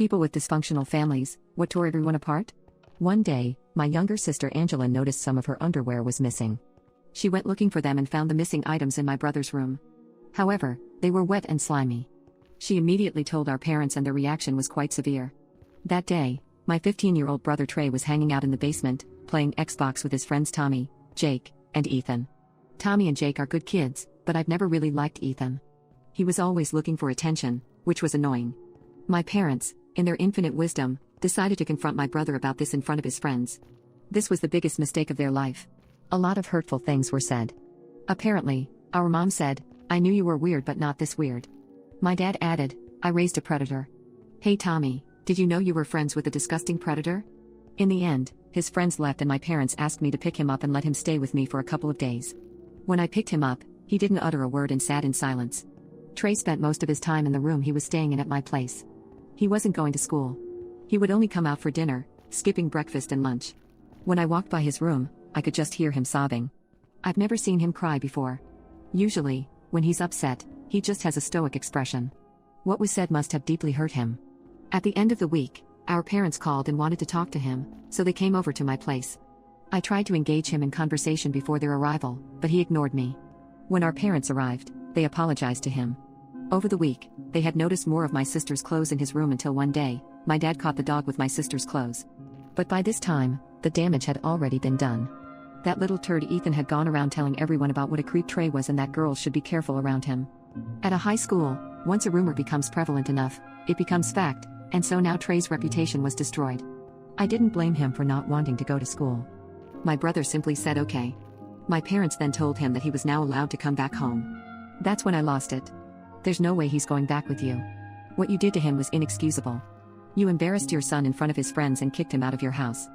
People with dysfunctional families, what tore everyone apart? One day, my younger sister Angela noticed some of her underwear was missing. She went looking for them and found the missing items in my brother's room. However, they were wet and slimy. She immediately told our parents and their reaction was quite severe. That day, my 15-year-old brother Trey was hanging out in the basement, playing Xbox with his friends Tommy, Jake, and Ethan. Tommy and Jake are good kids, but I've never really liked Ethan. He was always looking for attention, which was annoying. My parents, in their infinite wisdom, decided to confront my brother about this in front of his friends. This was the biggest mistake of their life. A lot of hurtful things were said. Apparently, our mom said, "I knew you were weird but not this weird." My dad added, "I raised a predator." Hey Tommy, did you know you were friends with a disgusting predator? In the end, his friends left and my parents asked me to pick him up and let him stay with me for a couple of days. When I picked him up, he didn't utter a word and sat in silence. Trey spent most of his time in the room he was staying in at my place. He wasn't going to school. He would only come out for dinner, skipping breakfast and lunch. When I walked by his room, I could just hear him sobbing. I've never seen him cry before. Usually, when he's upset, he just has a stoic expression. What was said must have deeply hurt him. At the end of the week, our parents called and wanted to talk to him, so they came over to my place. I tried to engage him in conversation before their arrival, but he ignored me. When our parents arrived, they apologized to him. Over the week, they had noticed more of my sister's clothes in his room until one day, my dad caught the dog with my sister's clothes. But by this time, the damage had already been done. That little turd Ethan had gone around telling everyone about what a creep Trey was and that girls should be careful around him. At a high school, once a rumor becomes prevalent enough, it becomes fact, and so now Trey's reputation was destroyed. I didn't blame him for not wanting to go to school. My brother simply said okay. My parents then told him that he was now allowed to come back home. That's when I lost it. There's no way he's going back with you. What you did to him was inexcusable. You embarrassed your son in front of his friends and kicked him out of your house.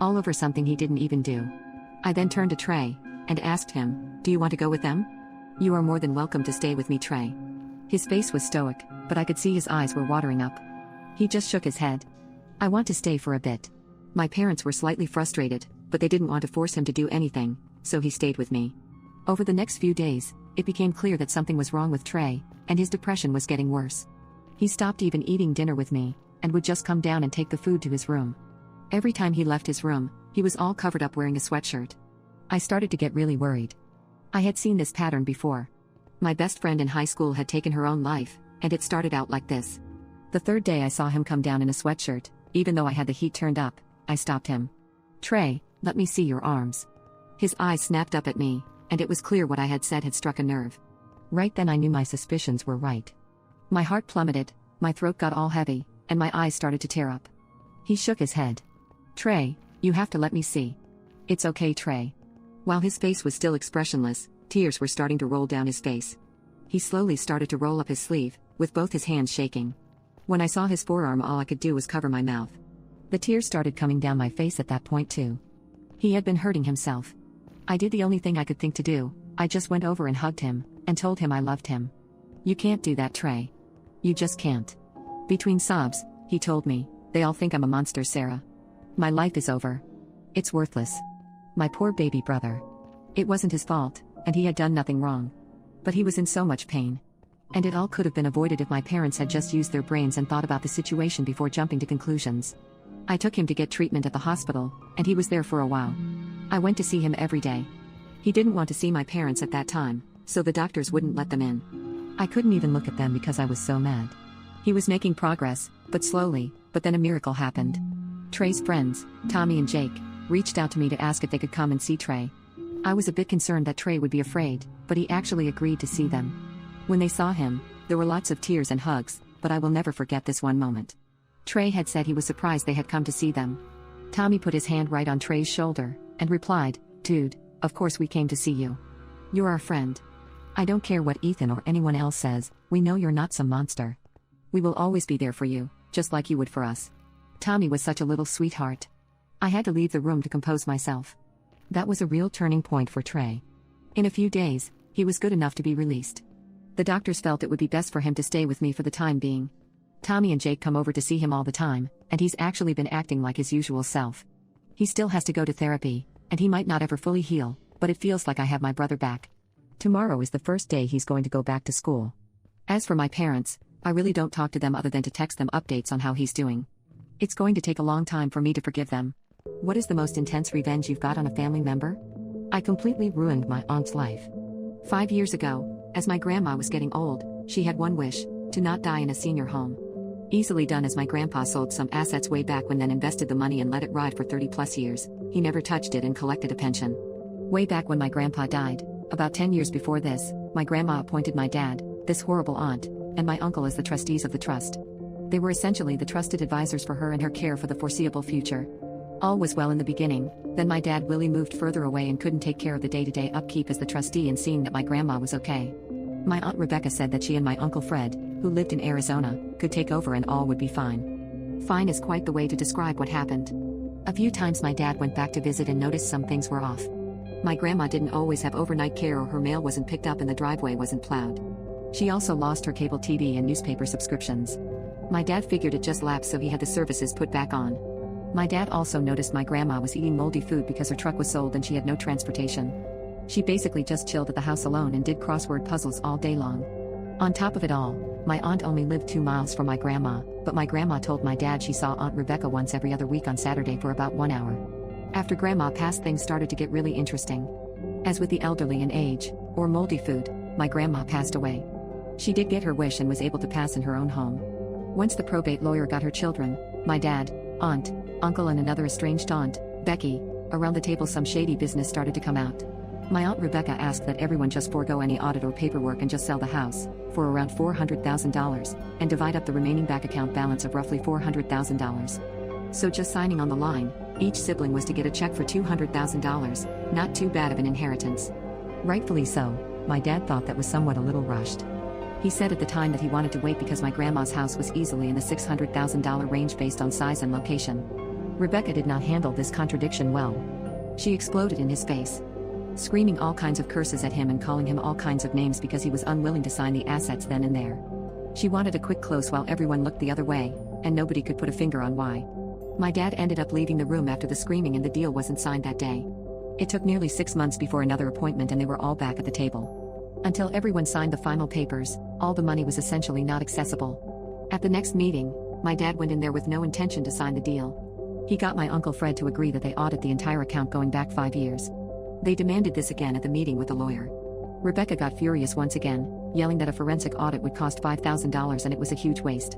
All over something he didn't even do. I then turned to Trey and asked him, "Do you want to go with them?" "You are more than welcome to stay with me, Trey." His face was stoic, but I could see his eyes were watering up. He just shook his head. "I want to stay for a bit." My parents were slightly frustrated, but they didn't want to force him to do anything, so he stayed with me. Over the next few days, it became clear that something was wrong with Trey, and his depression was getting worse. He stopped even eating dinner with me, and would just come down and take the food to his room. Every time he left his room, he was all covered up wearing a sweatshirt. I started to get really worried. I had seen this pattern before. My best friend in high school had taken her own life, and it started out like this. The third day I saw him come down in a sweatshirt, even though I had the heat turned up, I stopped him. "Trey, let me see your arms." His eyes snapped up at me, and it was clear what I had said had struck a nerve. Right then I knew my suspicions were right. My heart plummeted, my throat got all heavy, and my eyes started to tear up. He shook his head. "Trey, you have to let me see." "It's okay, Trey." While his face was still expressionless, tears were starting to roll down his face. He slowly started to roll up his sleeve, with both his hands shaking. When I saw his forearm, all I could do was cover my mouth. The tears started coming down my face at that point too. He had been hurting himself. I did the only thing I could think to do. I just went over and hugged him, and told him I loved him. "You can't do that, Trey. You just can't." Between sobs, he told me, "They all think I'm a monster, Sarah. My life is over. It's worthless. My poor baby brother. It wasn't his fault, and he had done nothing wrong. But he was in so much pain. And it all could have been avoided if my parents had just used their brains and thought about the situation before jumping to conclusions." I took him to get treatment at the hospital, and he was there for a while. I went to see him every day. He didn't want to see my parents at that time, so the doctors wouldn't let them in. I couldn't even look at them because I was so mad. He was making progress, but slowly, but then a miracle happened. Trey's friends, Tommy and Jake, reached out to me to ask if they could come and see Trey. I was a bit concerned that Trey would be afraid, but he actually agreed to see them. When they saw him, there were lots of tears and hugs, but I will never forget this one moment. Trey had said he was surprised they had come to see them. Tommy put his hand right on Trey's shoulder, and replied, "Dude, of course we came to see you. You're our friend. I don't care what Ethan or anyone else says, we know you're not some monster. We will always be there for you, just like you would for us." Tommy was such a little sweetheart. I had to leave the room to compose myself. That was a real turning point for Trey. In a few days, he was good enough to be released. The doctors felt it would be best for him to stay with me for the time being. Tommy and Jake come over to see him all the time, and he's actually been acting like his usual self. He still has to go to therapy, and he might not ever fully heal, but it feels like I have my brother back. Tomorrow is the first day he's going to go back to school. As for my parents, I really don't talk to them other than to text them updates on how he's doing. It's going to take a long time for me to forgive them. What is the most intense revenge you've got on a family member? I completely ruined my aunt's life. 5 years ago, as my grandma was getting old, she had one wish: to not die in a senior home. Easily done, as my grandpa sold some assets way back when, then invested the money and let it ride for 30 plus years. He never touched it and collected a pension. Way back when my grandpa died, about 10 years before this, my grandma appointed my dad, this horrible aunt, and my uncle as the trustees of the trust. They were essentially the trusted advisors for her and her care for the foreseeable future. All was well in the beginning, then my dad Willie moved further away and couldn't take care of the day-to-day upkeep as the trustee, and seeing that my grandma was okay, my aunt Rebecca said that she and my uncle Fred, who lived in Arizona, could take over and all would be fine. Fine is quite the way to describe what happened. A few times my dad went back to visit and noticed some things were off. My grandma didn't always have overnight care, or her mail wasn't picked up and the driveway wasn't plowed. She also lost her cable TV and newspaper subscriptions. My dad figured it just lapsed, so he had the services put back on. My dad also noticed my grandma was eating moldy food because her truck was sold and she had no transportation. She basically just chilled at the house alone and did crossword puzzles all day long. On top of it all, my aunt only lived 2 miles from my grandma, but my grandma told my dad she saw Aunt Rebecca once every other week on Saturday for about 1 hour. After grandma passed, things started to get really interesting. As with the elderly in age, or moldy food, my grandma passed away. She did get her wish and was able to pass in her own home. Once the probate lawyer got her children, my dad, aunt, uncle and another estranged aunt, Becky, around the table, some shady business started to come out. My aunt Rebecca asked that everyone just forego any audit or paperwork and just sell the house, for around $400,000, and divide up the remaining bank account balance of roughly $400,000. So just signing on the line, each sibling was to get a check for $200,000, not too bad of an inheritance. Rightfully so, my dad thought that was somewhat a little rushed. He said at the time that he wanted to wait because my grandma's house was easily in the $600,000 range based on size and location. Rebecca did not handle this contradiction well. She exploded in his face, screaming all kinds of curses at him and calling him all kinds of names because he was unwilling to sign the assets then and there. She wanted a quick close while everyone looked the other way, and nobody could put a finger on why. My dad ended up leaving the room after the screaming, and the deal wasn't signed that day. It took nearly 6 months before another appointment and they were all back at the table. Until everyone signed the final papers, all the money was essentially not accessible. At the next meeting, my dad went in there with no intention to sign the deal. He got my uncle Fred to agree that they audit the entire account going back 5 years. They demanded this again at the meeting with the lawyer. Rebecca got furious once again, yelling that a forensic audit would cost $5,000 and it was a huge waste.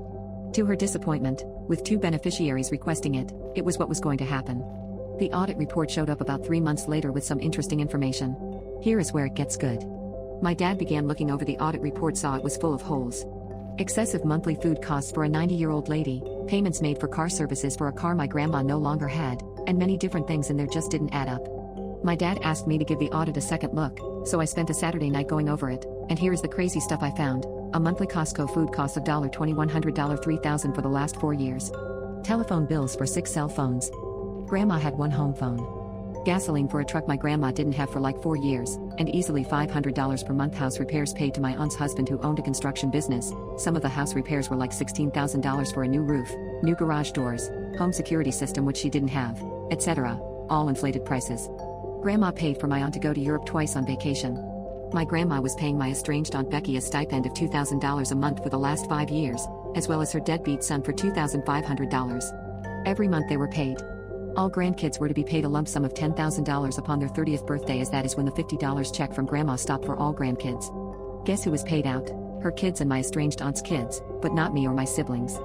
To her disappointment, with 2 beneficiaries requesting it, it was what was going to happen. The audit report showed up about 3 months later with some interesting information. Here is where it gets good. My dad began looking over the audit report, saw it was full of holes. Excessive monthly food costs for a 90-year-old lady, payments made for car services for a car my grandma no longer had, and many different things in there just didn't add up. My dad asked me to give the audit a second look, so I spent a Saturday night going over it, and here is the crazy stuff I found. A monthly Costco food cost of $2,100, $3,000 for the last 4 years. Telephone bills for 6 cell phones. Grandma had 1 home phone. Gasoline for a truck my grandma didn't have for like 4 years, and easily $500 per month. House repairs paid to my aunt's husband who owned a construction business. Some of the house repairs were like $16,000 for a new roof, new garage doors, home security system which she didn't have, etc. All inflated prices. Grandma paid for my aunt to go to Europe twice on vacation. My grandma was paying my estranged aunt Becky a stipend of $2,000 a month for the last 5 years, as well as her deadbeat son for $2,500. Every month they were paid. All grandkids were to be paid a lump sum of $10,000 upon their 30th birthday, as that is when the $50 check from grandma stopped for all grandkids. Guess who was paid out? Her kids and my estranged aunt's kids, but not me or my siblings.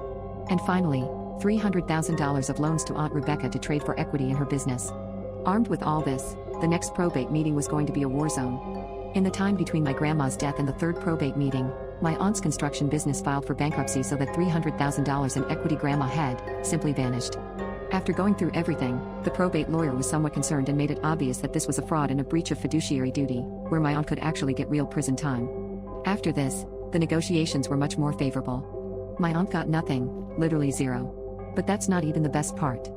And finally, $300,000 of loans to Aunt Rebecca to trade for equity in her business. Armed with all this, the next probate meeting was going to be a war zone. In the time between my grandma's death and the 3rd probate meeting, my aunt's construction business filed for bankruptcy, so that $300,000 in equity grandma had simply vanished. After going through everything, the probate lawyer was somewhat concerned and made it obvious that this was a fraud and a breach of fiduciary duty, where my aunt could actually get real prison time. After this, the negotiations were much more favorable. My aunt got nothing, literally zero. But that's not even the best part.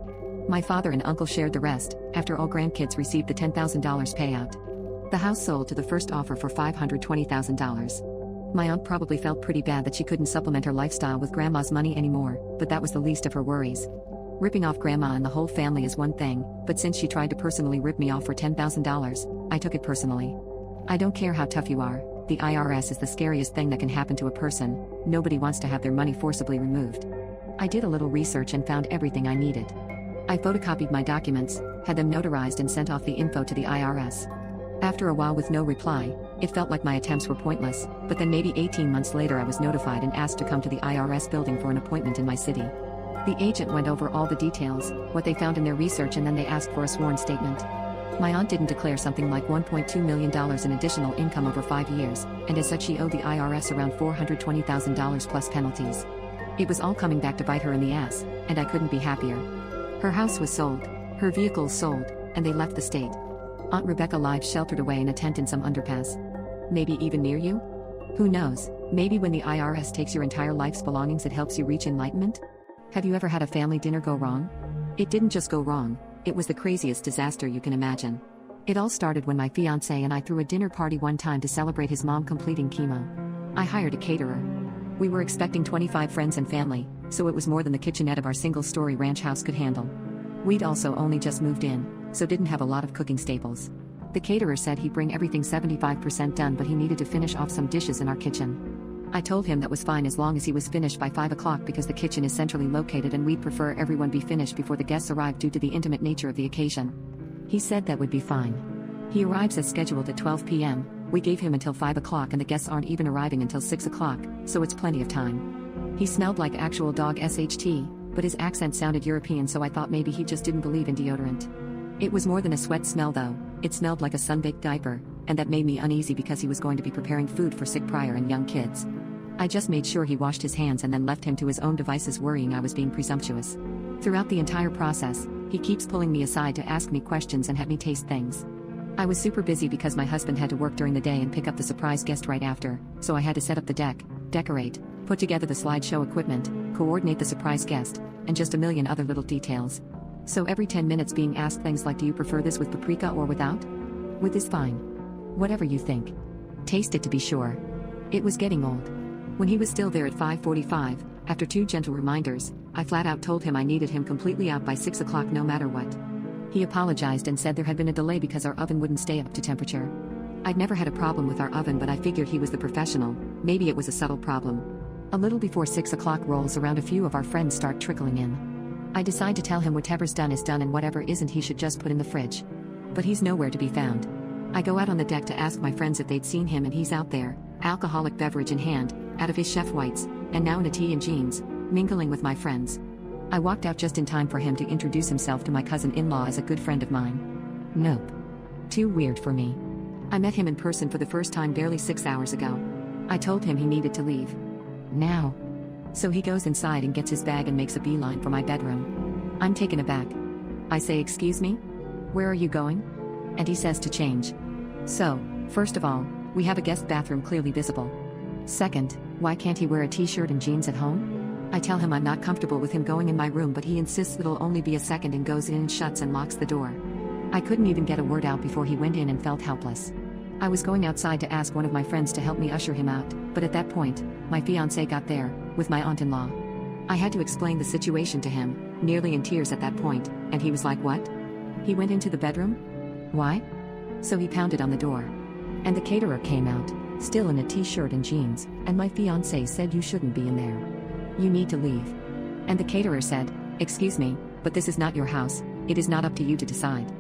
My father and uncle shared the rest, after all grandkids received the $10,000 payout. The house sold to the first offer for $520,000. My aunt probably felt pretty bad that she couldn't supplement her lifestyle with grandma's money anymore, but that was the least of her worries. Ripping off grandma and the whole family is one thing, but since she tried to personally rip me off for $10,000, I took it personally. I don't care how tough you are, The IRS is the scariest thing that can happen to a person. Nobody wants to have their money forcibly removed. I did a little research and found everything I needed. I photocopied my documents, had them notarized and sent off the info to the IRS. After a while with no reply, it felt like my attempts were pointless, but then maybe 18 months later I was notified and asked to come to the IRS building for an appointment in my city. The agent went over all the details, what they found in their research, and then they asked for a sworn statement. My aunt didn't declare something like $1.2 million in additional income over 5 years, and as such she owed the IRS around $420,000 plus penalties. It was all coming back to bite her in the ass, and I couldn't be happier. Her house was sold, her vehicles sold, and they left the state. Aunt Rebecca lives sheltered away in a tent in some underpass. Maybe even near you? Who knows, maybe when the IRS takes your entire life's belongings it helps you reach enlightenment? Have you ever had a family dinner go wrong? It didn't just go wrong, it was the craziest disaster you can imagine. It all started when my fiancé and I threw a dinner party one time to celebrate his mom completing chemo. I hired a caterer. We were expecting 25 friends and family, so it was more than the kitchenette of our single-story ranch house could handle. We'd also only just moved in, so didn't have a lot of cooking staples. The caterer said he'd bring everything 75% done, but he needed to finish off some dishes in our kitchen. I told him that was fine as long as he was finished by 5 o'clock because the kitchen is centrally located and we'd prefer everyone be finished before the guests arrived due to the intimate nature of the occasion. He said that would be fine. He arrives as scheduled at 12 p.m., we gave him until 5 o'clock and the guests aren't even arriving until 6 o'clock, so it's plenty of time. He smelled like actual dog SHT, but his accent sounded European, so I thought maybe he just didn't believe in deodorant. It was more than a sweat smell though, it smelled like a sun-baked diaper, and that made me uneasy because he was going to be preparing food for sick prior and young kids. I just made sure he washed his hands and then left him to his own devices, worrying I was being presumptuous. Throughout the entire process, he keeps pulling me aside to ask me questions and have me taste things. I was super busy because my husband had to work during the day and pick up the surprise guest right after, so I had to set up the deck, decorate, put together the slideshow equipment, coordinate the surprise guest, and just a million other little details. So every 10 minutes being asked things like, do you prefer this with paprika or without? With is fine. Whatever you think. Taste it to be sure. It was getting old. When he was still there at 5:45, after 2 gentle reminders, I flat out told him I needed him completely out by 6 o'clock no matter what. He apologized and said there had been a delay because our oven wouldn't stay up to temperature. I'd never had a problem with our oven, but I figured he was the professional, maybe it was a subtle problem. A little before 6 o'clock rolls around, a few of our friends start trickling in. I decide to tell him whatever's done is done and whatever isn't he should just put in the fridge. But he's nowhere to be found. I go out on the deck to ask my friends if they'd seen him, and he's out there, alcoholic beverage in hand, out of his chef whites, and now in a tee and jeans, mingling with my friends. I walked out just in time for him to introduce himself to my cousin-in-law as a good friend of mine. Nope. Too weird for me. I met him in person for the first time barely 6 hours ago. I told him he needed to leave. Now. So he goes inside and gets his bag and makes a beeline for my bedroom. I'm taken aback. I say, "Excuse me? Where are you going?" And he says to change. So, first of all, we have a guest bathroom clearly visible. Second, why can't he wear a t-shirt and jeans at home? I tell him I'm not comfortable with him going in my room, but he insists it'll only be a second and goes in and shuts and locks the door. I couldn't even get a word out before he went in and felt helpless. I was going outside to ask one of my friends to help me usher him out, but at that point, my fiancé got there, with my aunt-in-law. I had to explain the situation to him, nearly in tears at that point, and he was like, "What? He went into the bedroom? Why?" So he pounded on the door. And the caterer came out, still in a t-shirt and jeans, and my fiancé said, "You shouldn't be in there. You need to leave." And the caterer said, "Excuse me, but this is not your house, it is not up to you to decide."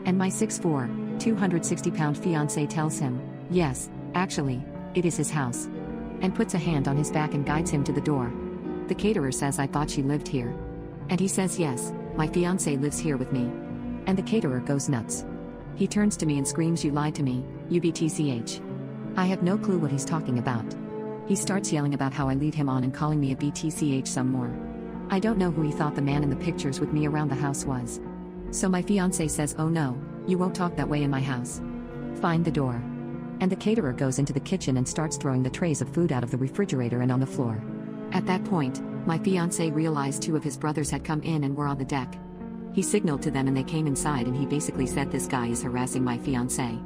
And my 6'4", 260-pound fiancé tells him, "Yes, actually, it is his house." And puts a hand on his back and guides him to the door. The caterer says, "I thought she lived here." And he says, "Yes, my fiancé lives here with me." And the caterer goes nuts. He turns to me and screams, "You lied to me, you BTCH." I have no clue what he's talking about. He starts yelling about how I lead him on and calling me a BTCH some more. I don't know who he thought the man in the pictures with me around the house was. So my fiancé says, "Oh no, you won't talk that way in my house. Find the door." And the caterer goes into the kitchen and starts throwing the trays of food out of the refrigerator and on the floor. At that point, my fiancé realized 2 of his brothers had come in and were on the deck. He signaled to them and they came inside, and he basically said, "This guy is harassing my fiancé."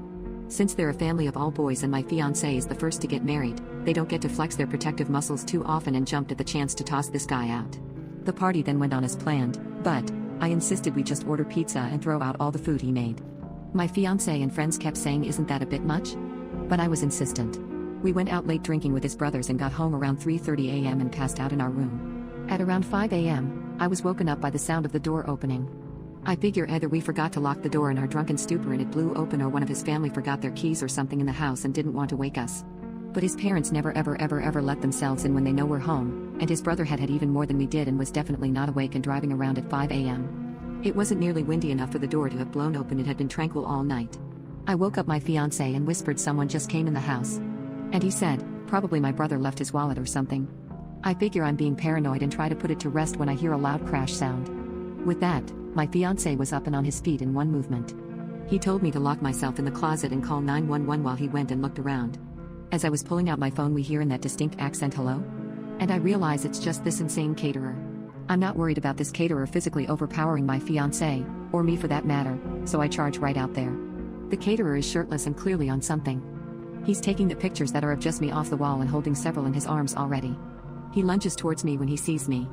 Since they're a family of all boys and my fiancé is the first to get married, they don't get to flex their protective muscles too often and jumped at the chance to toss this guy out. The party then went on as planned, but I insisted we just order pizza and throw out all the food he made. My fiancé and friends kept saying, "Isn't that a bit much?" But I was insistent. We went out late drinking with his brothers and got home around 3:30 a.m. and passed out in our room. At around 5 a.m., I was woken up by the sound of the door opening. I figure either we forgot to lock the door in our drunken stupor and it blew open, or one of his family forgot their keys or something in the house and didn't want to wake us. But his parents never ever let themselves in when they know we're home, and his brother had even more than we did and was definitely not awake and driving around at 5 a.m. It wasn't nearly windy enough for the door to have blown open. It had been tranquil all night. I woke up my fiancé and whispered someone just came in the house. And he said, probably my brother left his wallet or something. I figure I'm being paranoid and try to put it to rest when I hear a loud crash sound. With that, my fiancé was up and on his feet in one movement. He told me to lock myself in the closet and call 911 while he went and looked around. As I was pulling out my phone, we hear in that distinct accent, hello? And I realize it's just this insane caterer. I'm not worried about this caterer physically overpowering my fiancé, or me for that matter, so I charge right out there. The caterer is shirtless and clearly on something. He's taking the pictures that are of just me off the wall and holding several in his arms already. He lunges towards me when he sees me.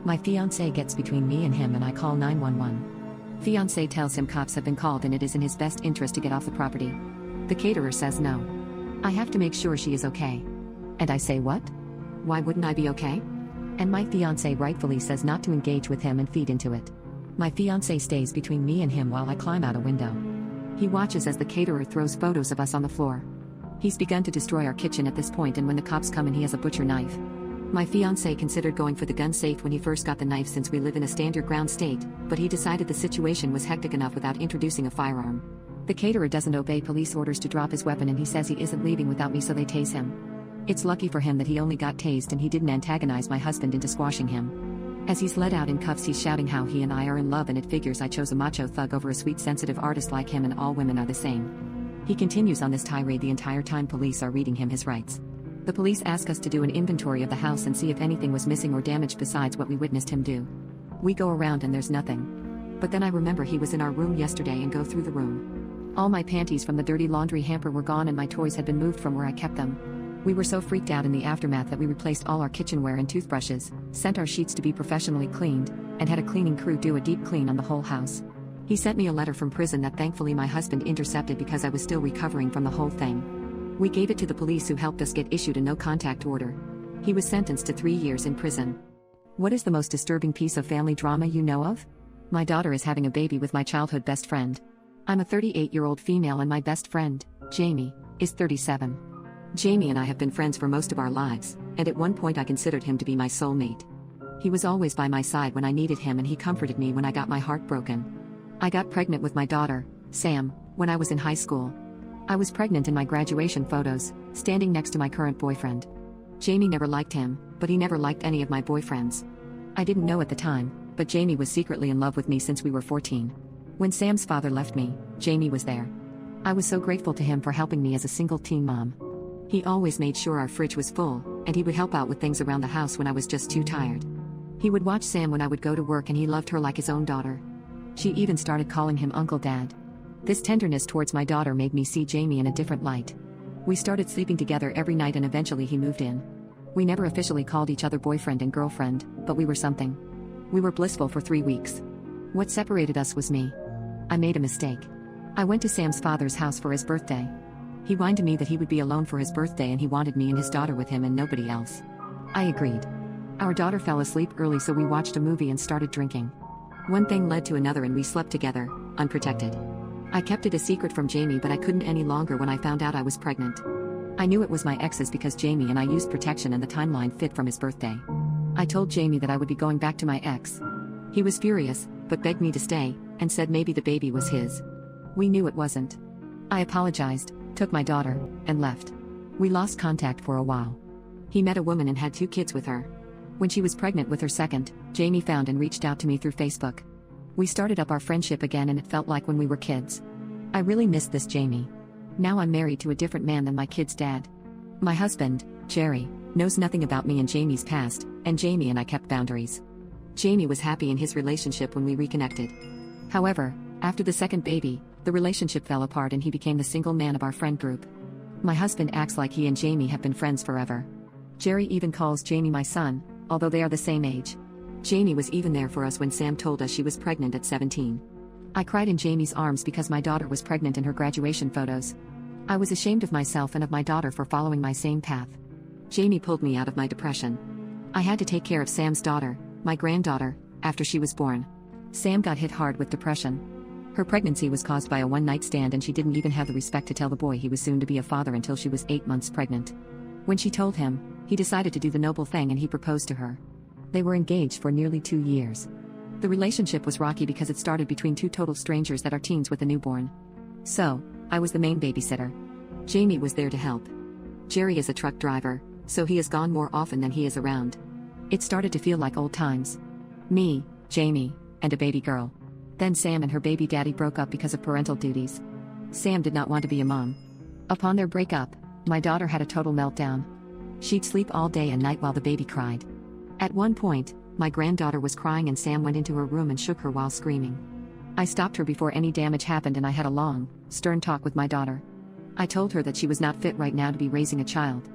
My fiancé gets between me and him and I call 911. Fiancé tells him cops have been called and it is in his best interest to get off the property. The caterer says no. I have to make sure she is okay. And I say what? Why wouldn't I be okay? And my fiancé rightfully says not to engage with him and feed into it. My fiancé stays between me and him while I climb out a window. He watches as the caterer throws photos of us on the floor. He's begun to destroy our kitchen at this point, and when the cops come in he has a butcher knife. My fiancé considered going for the gun safe when he first got the knife since we live in a stand your ground state, but he decided the situation was hectic enough without introducing a firearm. The caterer doesn't obey police orders to drop his weapon and he says he isn't leaving without me, so they tase him. It's lucky for him that he only got tased and he didn't antagonize my husband into squashing him. As he's led out in cuffs he's shouting how he and I are in love, and it figures I chose a macho thug over a sweet sensitive artist like him, and all women are the same. He continues on this tirade the entire time police are reading him his rights. The police ask us to do an inventory of the house and see if anything was missing or damaged besides what we witnessed him do. We go around and there's nothing. But then I remember he was in our room yesterday and go through the room. All my panties from the dirty laundry hamper were gone and my toys had been moved from where I kept them. We were so freaked out in the aftermath that we replaced all our kitchenware and toothbrushes, sent our sheets to be professionally cleaned, and had a cleaning crew do a deep clean on the whole house. He sent me a letter from prison that thankfully my husband intercepted because I was still recovering from the whole thing. We gave it to the police who helped us get issued a no-contact order. He was sentenced to 3 years in prison. What is the most disturbing piece of family drama you know of? My daughter is having a baby with my childhood best friend. I'm a 38-year-old female and my best friend, Jamie, is 37. Jamie and I have been friends for most of our lives, and at one point I considered him to be my soulmate. He was always by my side when I needed him and he comforted me when I got my heart broken. I got pregnant with my daughter, Sam, when I was in high school. I was pregnant in my graduation photos, standing next to my current boyfriend. Jamie never liked him, but he never liked any of my boyfriends. I didn't know at the time, but Jamie was secretly in love with me since we were 14. When Sam's father left me, Jamie was there. I was so grateful to him for helping me as a single teen mom. He always made sure our fridge was full, and he would help out with things around the house when I was just too tired. He would watch Sam when I would go to work and he loved her like his own daughter. She even started calling him Uncle Dad. This tenderness towards my daughter made me see Jamie in a different light. We started sleeping together every night and eventually he moved in. We never officially called each other boyfriend and girlfriend, but we were something. We were blissful for 3 weeks. What separated us was me. I made a mistake. I went to Sam's father's house for his birthday. He whined to me that he would be alone for his birthday and he wanted me and his daughter with him and nobody else. I agreed. Our daughter fell asleep early, so we watched a movie and started drinking. One thing led to another and we slept together, unprotected. I kept it a secret from Jamie, but I couldn't any longer when I found out I was pregnant. I knew it was my ex's because Jamie and I used protection and the timeline fit from his birthday. I told Jamie that I would be going back to my ex. He was furious, but begged me to stay, and said maybe the baby was his. We knew it wasn't. I apologized, took my daughter, and left. We lost contact for a while. He met a woman and had 2 kids with her. When she was pregnant with her second, Jamie found and reached out to me through Facebook. We started up our friendship again and it felt like when we were kids. I really missed this Jamie. Now I'm married to a different man than my kid's dad. My husband, Jerry, knows nothing about me and Jamie's past, and Jamie and I kept boundaries. Jamie was happy in his relationship when we reconnected. However, after the second baby, the relationship fell apart and he became the single man of our friend group. My husband acts like he and Jamie have been friends forever. Jerry even calls Jamie my son, although they are the same age. Jamie was even there for us when Sam told us she was pregnant at 17. I cried in Jamie's arms because my daughter was pregnant in her graduation photos. I was ashamed of myself and of my daughter for following my same path. Jamie pulled me out of my depression. I had to take care of Sam's daughter, my granddaughter, after she was born. Sam got hit hard with depression. Her pregnancy was caused by a one-night stand, and she didn't even have the respect to tell the boy he was soon to be a father until she was 8 months pregnant. When she told him, he decided to do the noble thing and he proposed to her. They were engaged for nearly 2 years. The relationship was rocky because it started between two total strangers that are teens with a newborn. So, I was the main babysitter. Jamie was there to help. Jerry is a truck driver, so he is gone more often than he is around. It started to feel like old times. Me, Jamie, and a baby girl. Then Sam and her baby daddy broke up because of parental duties. Sam did not want to be a mom. Upon their breakup, my daughter had a total meltdown. She'd sleep all day and night while the baby cried. At one point, my granddaughter was crying and Sam went into her room and shook her while screaming. I stopped her before any damage happened and I had a long, stern talk with my daughter. I told her that she was not fit right now to be raising a child.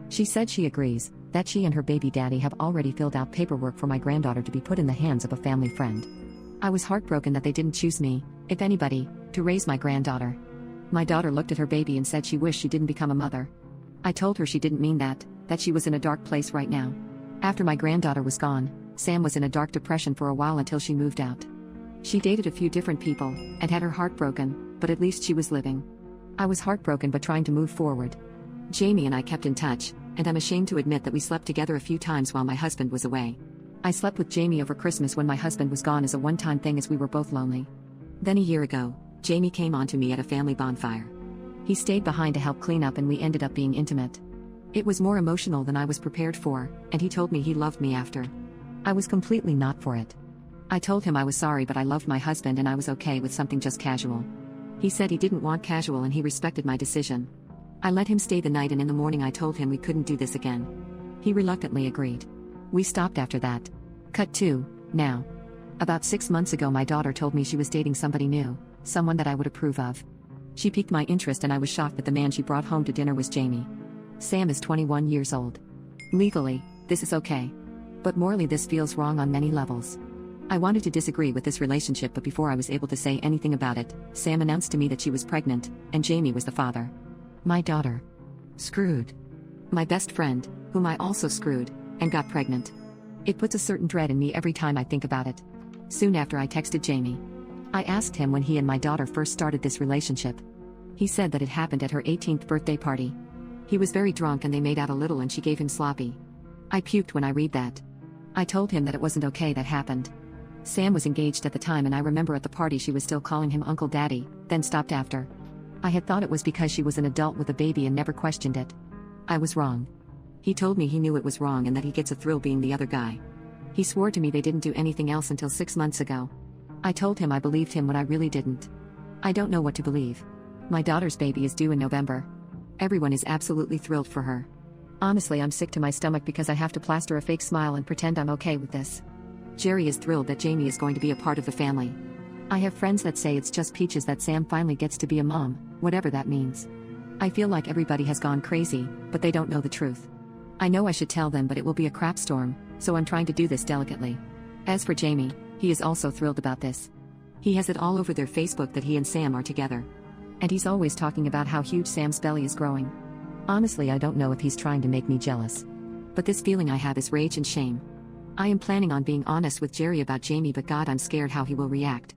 She said she agrees, that she and her baby daddy have already filled out paperwork for my granddaughter to be put in the hands of a family friend. I was heartbroken that they didn't choose me, if anybody, to raise my granddaughter. My daughter looked at her baby and said she wished she didn't become a mother. I told her she didn't mean that she was in a dark place right now. After my granddaughter was gone, Sam was in a dark depression for a while until she moved out. She dated a few different people, and had her heart broken, but at least she was living. I was heartbroken but trying to move forward. Jamie and I kept in touch, and I'm ashamed to admit that we slept together a few times while my husband was away. I slept with Jamie over Christmas when my husband was gone as a one-time thing as we were both lonely. Then a year ago, Jamie came on to me at a family bonfire. He stayed behind to help clean up and we ended up being intimate. It was more emotional than I was prepared for, and he told me he loved me after. I was completely not for it. I told him I was sorry but I loved my husband and I was okay with something just casual. He said he didn't want casual and he respected my decision. I let him stay the night and in the morning I told him we couldn't do this again. He reluctantly agreed. We stopped after that. Cut 2, now. About 6 months ago my daughter told me she was dating somebody new, someone that I would approve of. She piqued my interest and I was shocked that the man she brought home to dinner was Jamie. Sam is 21 years old. Legally, this is okay. But morally this feels wrong on many levels. I wanted to disagree with this relationship but before I was able to say anything about it, Sam announced to me that she was pregnant, and Jamie was the father. My daughter. Screwed. My best friend, whom I also screwed, and got pregnant. It puts a certain dread in me every time I think about it. Soon after I texted Jamie. I asked him when he and my daughter first started this relationship. He said that it happened at her 18th birthday party. He was very drunk and they made out a little and she gave him sloppy. I puked when I read that. I told him that it wasn't okay that happened. Sam was engaged at the time and I remember at the party she was still calling him Uncle Daddy, then stopped after. I had thought it was because she was an adult with a baby and never questioned it. I was wrong. He told me he knew it was wrong and that he gets a thrill being the other guy. He swore to me they didn't do anything else until 6 months ago. I told him I believed him when I really didn't. I don't know what to believe. My daughter's baby is due in November. Everyone is absolutely thrilled for her. Honestly, I'm sick to my stomach because I have to plaster a fake smile and pretend I'm okay with this. Jerry is thrilled that Jamie is going to be a part of the family. I have friends that say it's just peaches that Sam finally gets to be a mom, whatever that means. I feel like everybody has gone crazy, but they don't know the truth. I know I should tell them but it will be a crap storm, so I'm trying to do this delicately. As for Jamie, he is also thrilled about this. He has it all over their Facebook that he and Sam are together. And he's always talking about how huge Sam's belly is growing. Honestly, I don't know if he's trying to make me jealous. But this feeling I have is rage and shame. I am planning on being honest with Jerry about Jamie but God, I'm scared how he will react.